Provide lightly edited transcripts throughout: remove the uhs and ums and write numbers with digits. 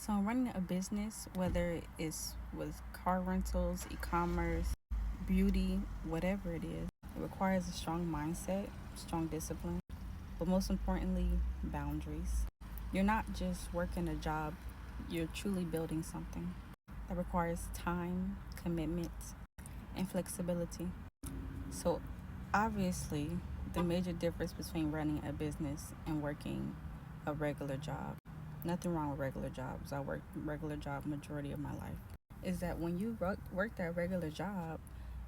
So running a business, whether it's with car rentals, e-commerce, beauty, whatever it is, it requires a strong mindset, strong discipline, but most importantly, boundaries. You're not just working a job, you're truly building something that requires time, commitment, and flexibility. So, obviously, the major difference between running a business and working a regular job, nothing wrong with regular jobs. I worked regular job majority of my life. Is that when you work that regular job,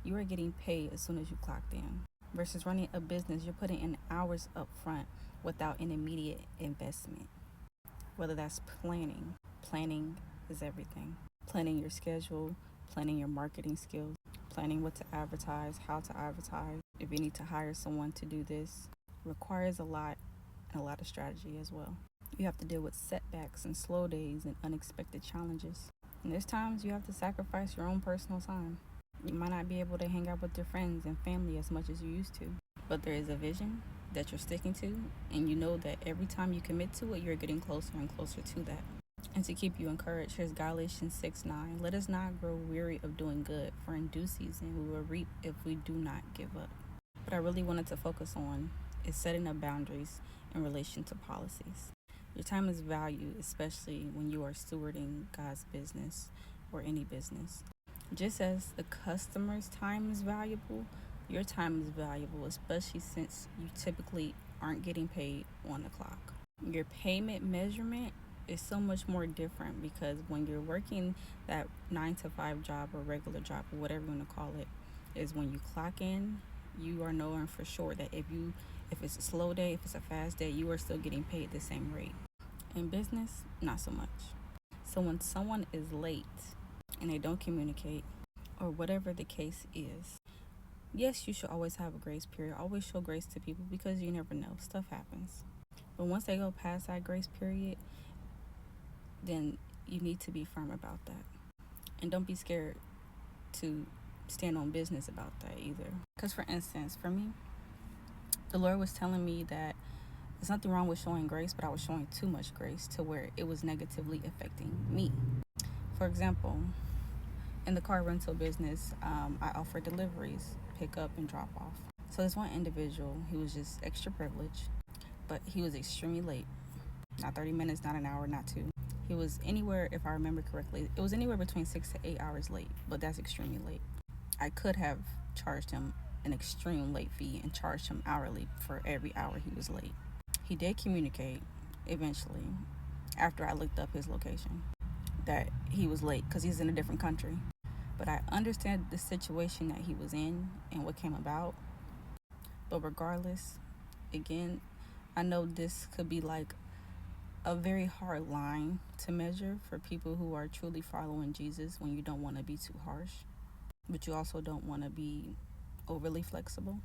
you are getting paid as soon as you clocked in. Versus running a business, you're putting in hours up front without an immediate investment. Whether that's planning. Planning is everything. Planning your schedule, planning your marketing skills, planning what to advertise, how to advertise. If you need to hire someone to do this, requires a lot and a lot of strategy as well. You have to deal with setbacks and slow days and unexpected challenges. And there's times you have to sacrifice your own personal time. You might not be able to hang out with your friends and family as much as you used to, but there is a vision that you're sticking to, and you know that every time you commit to it, you're getting closer and closer to that. And to keep you encouraged, here's Galatians 6:9. Let us not grow weary of doing good, for in due season we will reap if we do not give up. What I really wanted to focus on is setting up boundaries in relation to policies. Your time is valued, especially when you are stewarding God's business or any business. Just as the customer's time is valuable, your time is valuable, especially since you typically aren't getting paid on the clock. Your payment measurement is so much more different because when you're working that 9 to 5 job or regular job or whatever you want to call it, is when you clock in, you are knowing for sure that if it's a slow day, if it's a fast day, you are still getting paid the same rate. In business, not so much. So when someone is late and they don't communicate, or whatever the case is, yes, you should always have a grace period. Always show grace to people because you never know. Stuff happens. But once they go past that grace period, then you need to be firm about that. And don't be scared to stand on business about that either. Because, for instance, for me, the Lord was telling me that there's nothing wrong with showing grace, but I was showing too much grace to where it was negatively affecting me. For example, in the car rental business, I offer deliveries, pick up and drop off. So there's one individual, he was just extra privileged, but he was extremely late. Not 30 minutes, not an hour, not two. He was anywhere, if I remember correctly, it was anywhere between 6 to 8 hours late, but that's extremely late. I could have charged him an extreme late fee and charged him hourly for every hour he was late. He did communicate eventually after I looked up his location that he was late because he's in a different country. But I understand the situation that he was in and what came about. But regardless, again, I know this could be like a very hard line to measure for people who are truly following Jesus when you don't want to be too harsh, but you also don't want to be overly flexible.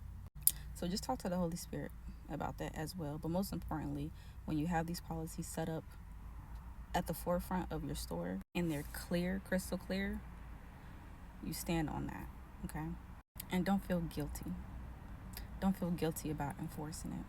So just talk to the Holy Spirit about that as well. But most importantly, when you have these policies set up at the forefront of your store and they're clear, crystal clear, you stand on that, okay? And don't feel guilty. Don't feel guilty about enforcing it.